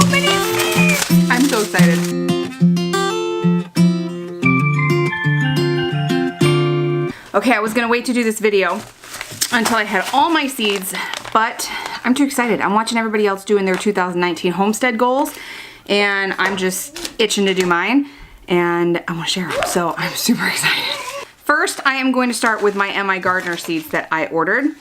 so many seeds! I'm so excited. Okay, I was gonna wait to do this video until I had all my seeds, but I'm too excited. I'm watching everybody else doing their 2019 Homestead goals, and I'm just itching to do mine, and I want to share them, so I'm super excited. First, I am going to start with my M.I. Gardner seeds that I ordered.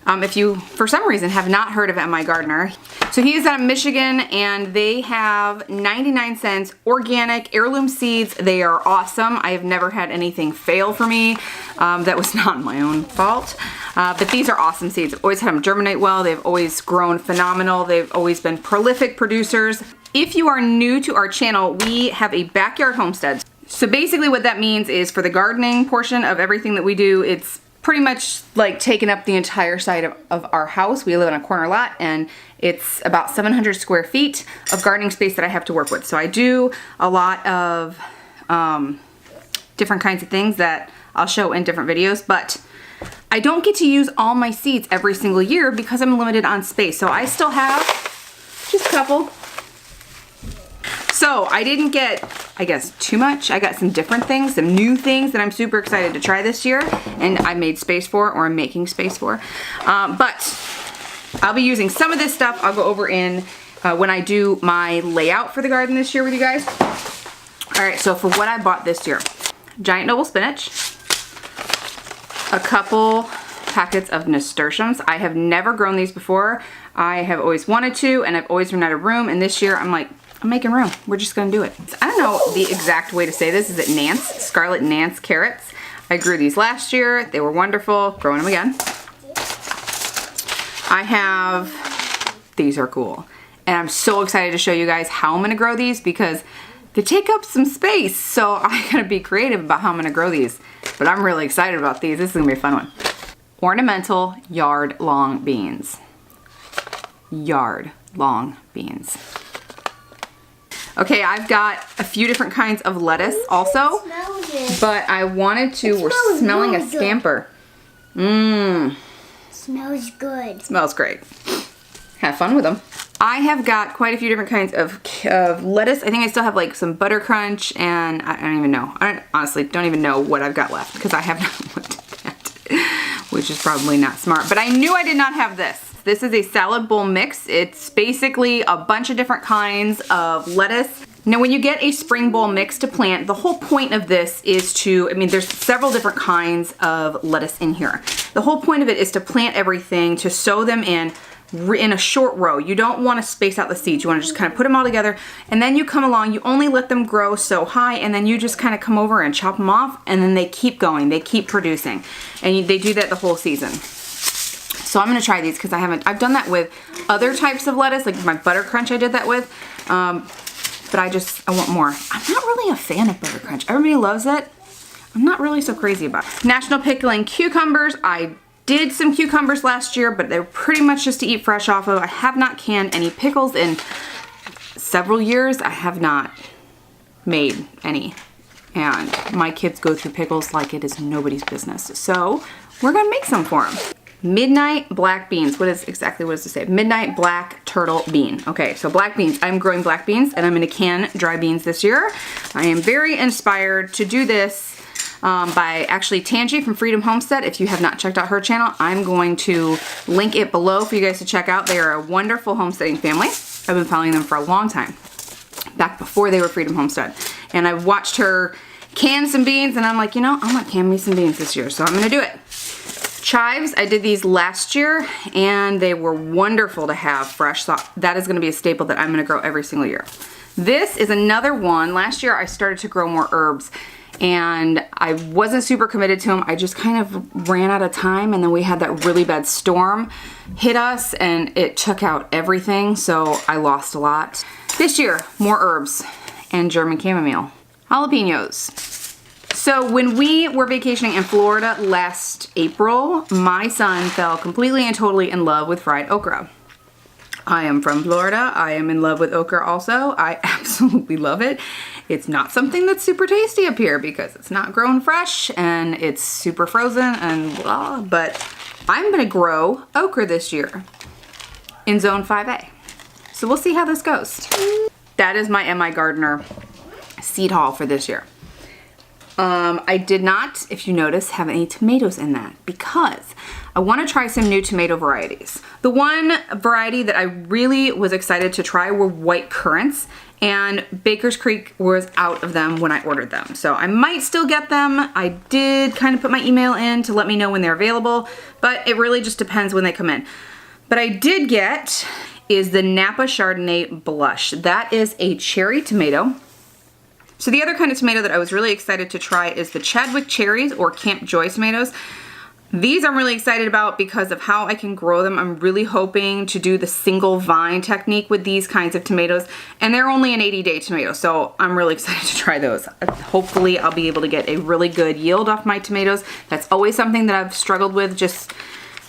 If you, for some reason, have not heard of M.I. Gardner, so he is out of Michigan, and they have 99 cents organic heirloom seeds. They are awesome. I have never had anything fail for me. That was not my own fault. But these are awesome seeds. I've always had them germinate well. They've always grown phenomenal. They've always been prolific producers. If you are new to our channel, we have a backyard homestead. So basically what that means is for the gardening portion of everything that we do, it's pretty much like taking up the entire side of our house. We live on a corner lot, and it's about 700 square feet of gardening space that I have to work with. So I do a lot of different kinds of things that I'll show in different videos, but I don't get to use all my seeds every single year because I'm limited on space. So I still have just a couple. So I didn't get, I guess, too much. I got some different things, some new things that I'm super excited to try this year, and I made space for, or I'm making space for. But I'll be using some of this stuff. I'll go over in when I do my layout for the garden this year with you guys. All right, so for what I bought this year, giant noble spinach, a couple packets of nasturtiums. I have never grown these before. I have always wanted to, and I've always run out of room, and this year I'm like, I'm making room. We're just gonna do it. I don't know the exact way to say this. Is it Nance? Scarlet Nance carrots. I grew these last year. They were wonderful. Growing them again. I have, these are cool. And I'm so excited to show you guys how I'm gonna grow these because they take up some space. So I gotta be creative about how I'm gonna grow these. But I'm really excited about these. This is gonna be a fun one. Ornamental yard long beans. Yard long beans. Okay, I've got a few different kinds of lettuce also, but I wanted to, we're smelling a scamper. Mmm. Smells good. Smells great. Have fun with them. I have got quite a few different kinds of lettuce. I think I still have like some butter crunch, and I don't even know. I honestly don't even know what I've got left because I have not looked at that, which is probably not smart. But I knew I did not have this. This is a salad bowl mix. It's basically a bunch of different kinds of lettuce. Now when you get a spring bowl mix to plant, the whole point of this is to, I mean, there's several different kinds of lettuce in here. The whole point of it is to plant everything, to sow them in a short row. You don't want to space out the seeds. You want to just kind of put them all together, and then you come along, you only let them grow so high, and then you just kind of come over and chop them off, and then they keep going, they keep producing. And they do that the whole season. So I'm gonna try these because I've done that with other types of lettuce, like my butter crunch I did that with, but I want more. I'm not really a fan of butter crunch. Everybody loves it. I'm not really so crazy about it. National Pickling cucumbers. I did some cucumbers last year, but they're pretty much just to eat fresh off of. I have not canned any pickles in several years. I have not made any. And my kids go through pickles like it is nobody's business. So we're gonna make some for them. Midnight black beans. What does it say? Midnight black turtle bean. Okay, so black beans. I'm growing black beans, and I'm gonna can dry beans this year. I am very inspired to do this by actually Tangi from Freedom Homestead. If you have not checked out her channel, I'm going to link it below for you guys to check out. They are a wonderful homesteading family. I've been following them for a long time, back before they were Freedom Homestead. And I've watched her can some beans, and I'm like, you know, I'm gonna can me some beans this year, so I'm gonna do it. Chives, I did these last year, and they were wonderful to have fresh, so that is gonna be a staple that I'm gonna grow every single year. This is another one. Last year I started to grow more herbs, and I wasn't super committed to them. I just kind of ran out of time, and then we had that really bad storm hit us, and it took out everything, so I lost a lot. This year, more herbs and German chamomile. Jalapenos. So when we were vacationing in Florida last April, my son fell completely and totally in love with fried okra. I am from Florida. I am in love with okra also. I absolutely love it. It's not something that's super tasty up here because it's not grown fresh and it's super frozen and blah, but I'm gonna grow okra this year in Zone 5A. So we'll see how this goes. That is my Am I Gardener seed haul for this year. I did not, if you notice, have any tomatoes in that because I want to try some new tomato varieties. The one variety that I really was excited to try were white currants, and Baker's Creek was out of them when I ordered them. So I might still get them. I did kind of put my email in to let me know when they're available, but it really just depends when they come in. But I did get is the Napa Chardonnay Blush. That is a cherry tomato. So the other kind of tomato that I was really excited to try is the Chadwick cherries or Camp Joy tomatoes. These I'm really excited about because of how I can grow them. I'm really hoping to do the single vine technique with these kinds of tomatoes, and they're only an 80-day tomato, so I'm really excited to try those. Hopefully I'll be able to get a really good yield off my tomatoes. That's always something that I've struggled with, just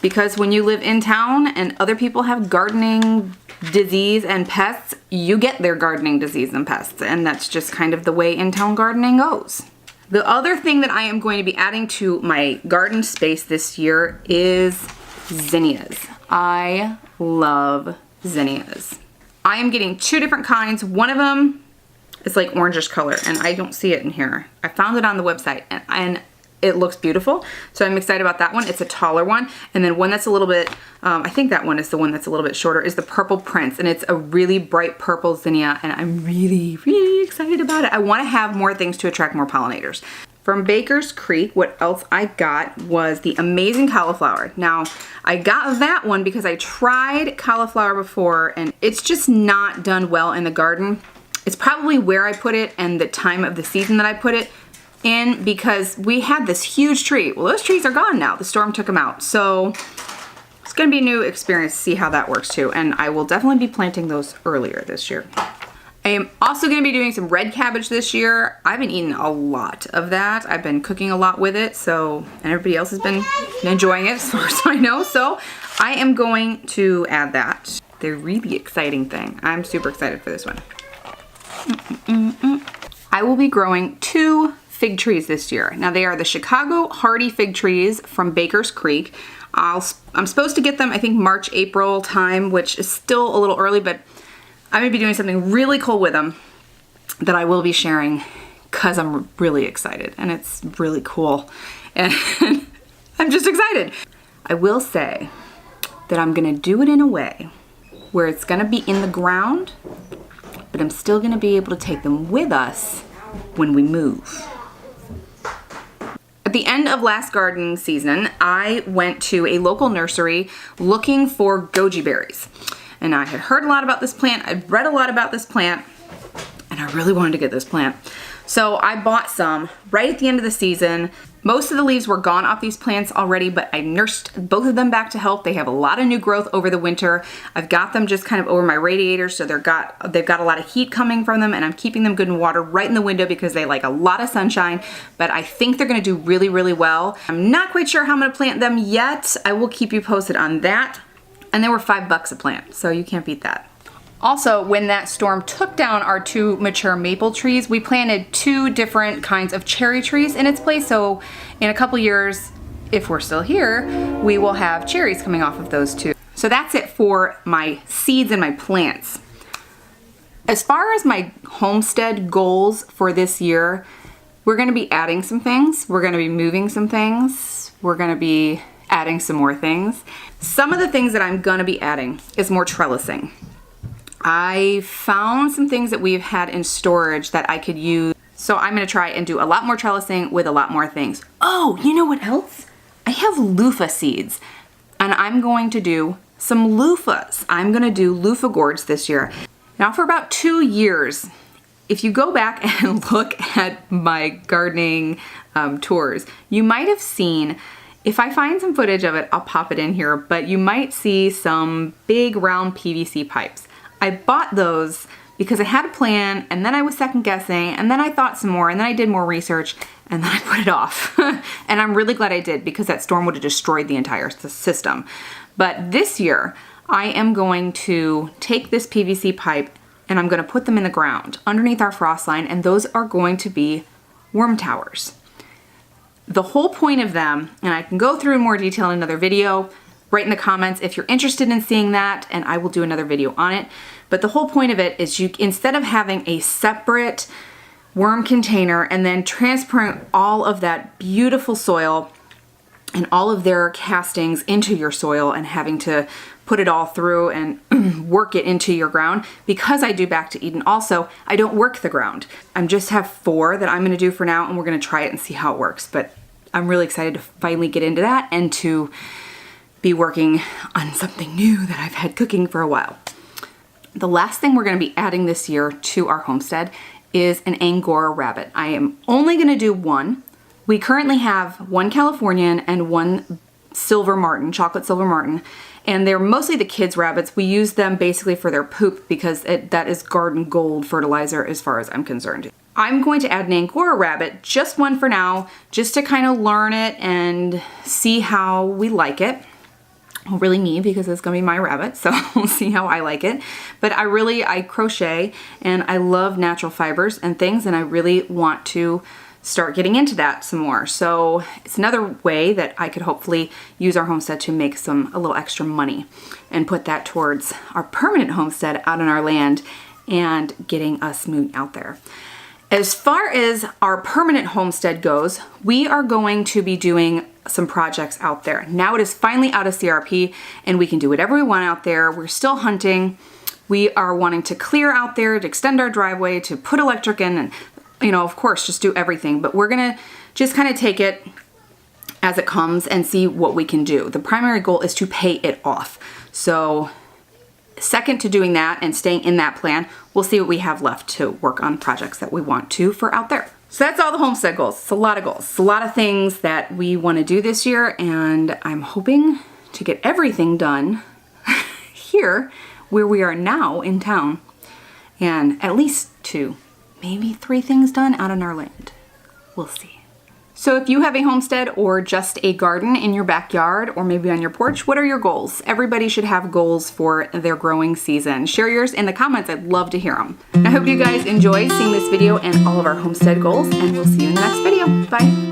because when you live in town and other people have gardening disease and pests, you get their gardening disease and pests, and that's just kind of the way in-town gardening goes. The other thing that I am going to be adding to my garden space this year is zinnias. I love zinnias. I am getting 2 different kinds. One of them is like orangish color, and I don't see it in here. I found it on the website, and it looks beautiful, so I'm excited about that one. It's a taller one. And then one that's a little bit, I think that one is the one that's a little bit shorter, is the Purple Prince. And it's a really bright purple zinnia, and I'm really, really excited about it. I want to have more things to attract more pollinators. From Baker's Creek, what else I got was the Amazing Cauliflower. Now, I got that one because I tried cauliflower before, and it's just not done well in the garden. It's probably where I put it and the time of the season that I put it in, because we had this huge tree. Well, those trees are gone now. The storm took them out. So it's going to be a new experience to see how that works too. And I will definitely be planting those earlier this year. I am also going to be doing some red cabbage this year. I've been eating a lot of that. I've been cooking a lot with it. So, and everybody else has been enjoying it as far as I know. So I am going to add that. They're really exciting thing. I'm super excited for this one. I will be growing 2 fig trees this year. Now they are the Chicago Hardy fig trees from Baker's Creek. I'm supposed to get them, I think, March, April time, which is still a little early, but I'm gonna be doing something really cool with them that I will be sharing because I'm really excited and it's really cool. And I'm just excited. I will say that I'm gonna do it in a way where it's gonna be in the ground, but I'm still gonna be able to take them with us when we move. At the end of last gardening season, I went to a local nursery looking for goji berries. And I had heard a lot about this plant, I'd read a lot about this plant, and I really wanted to get this plant. So I bought some right at the end of the season. Most of the leaves were gone off these plants already, but I nursed both of them back to health. They have a lot of new growth over the winter. I've got them just kind of over my radiators, so they've got a lot of heat coming from them, and I'm keeping them good in water right in the window because they like a lot of sunshine, but I think they're gonna do really, really well. I'm not quite sure how I'm gonna plant them yet. I will keep you posted on that. And they were $5 a plant, so you can't beat that. Also, when that storm took down our 2 mature maple trees, we planted 2 different kinds of cherry trees in its place. So in a couple years, if we're still here, we will have cherries coming off of those 2. So that's it for my seeds and my plants. As far as my homestead goals for this year, we're gonna be adding some things. We're gonna be moving some things. We're gonna be adding some more things. Some of the things that I'm gonna be adding is more trellising. I found some things that we've had in storage that I could use. So I'm gonna try and do a lot more trellising with a lot more things. Oh, you know what else? I have loofah seeds, and I'm going to do some loofahs. I'm gonna do loofah gourds this year. Now for about 2 years, if you go back and look at my gardening tours, you might have seen, if I find some footage of it, I'll pop it in here, but you might see some big round PVC pipes. I bought those because I had a plan, and then I was second guessing, and then I thought some more, and then I did more research, and then I put it off. And I'm really glad I did, because that storm would have destroyed the entire system. But this year, I am going to take this PVC pipe and I'm gonna put them in the ground underneath our frost line, and those are going to be worm towers. The whole point of them, and I can go through in more detail in another video, write in the comments if you're interested in seeing that, and I will do another video on it. But the whole point of it is you, instead of having a separate worm container and then transferring all of that beautiful soil and all of their castings into your soil and having to put it all through and work it into your ground, because I do Back to Eden also, I don't work the ground. I just have 4 that I'm gonna do for now, and we're gonna try it and see how it works. But I'm really excited to finally get into that and to be working on something new that I've had cooking for a while. The last thing we're gonna be adding this year to our homestead is an Angora rabbit. I am only gonna do 1. We currently have 1 Californian and 1 silver martin, chocolate silver martin, and they're mostly the kids' rabbits. We use them basically for their poop because that is garden gold fertilizer as far as I'm concerned. I'm going to add an Angora rabbit, just 1 for now, just to kind of learn it and see how we like it. Well, really me, because it's gonna be my rabbit, so we'll see how I like it. But I crochet and I love natural fibers and things, and I really want to start getting into that some more. So it's another way that I could hopefully use our homestead to make a little extra money and put that towards our permanent homestead out on our land and getting us moving out there. As far as our permanent homestead goes, we are going to be doing some projects out there. Now it is finally out of CRP and we can do whatever we want out there. We're still hunting. We are wanting to clear out there, to extend our driveway, to put electric in, and of course, just do everything. But we're gonna just kind of take it as it comes and see what we can do. The primary goal is to pay it off. So second to doing that and staying in that plan, we'll see what we have left to work on projects that we want to for out there. So that's all the homestead goals. It's a lot of goals. It's a lot of things that we want to do this year, and I'm hoping to get everything done here where we are now in town, and at least 2, maybe 3 things done out on our land. We'll see. So if you have a homestead or just a garden in your backyard or maybe on your porch, what are your goals? Everybody should have goals for their growing season. Share yours in the comments. I'd love to hear them. I hope you guys enjoy seeing this video and all of our homestead goals, and we'll see you in the next video. Bye.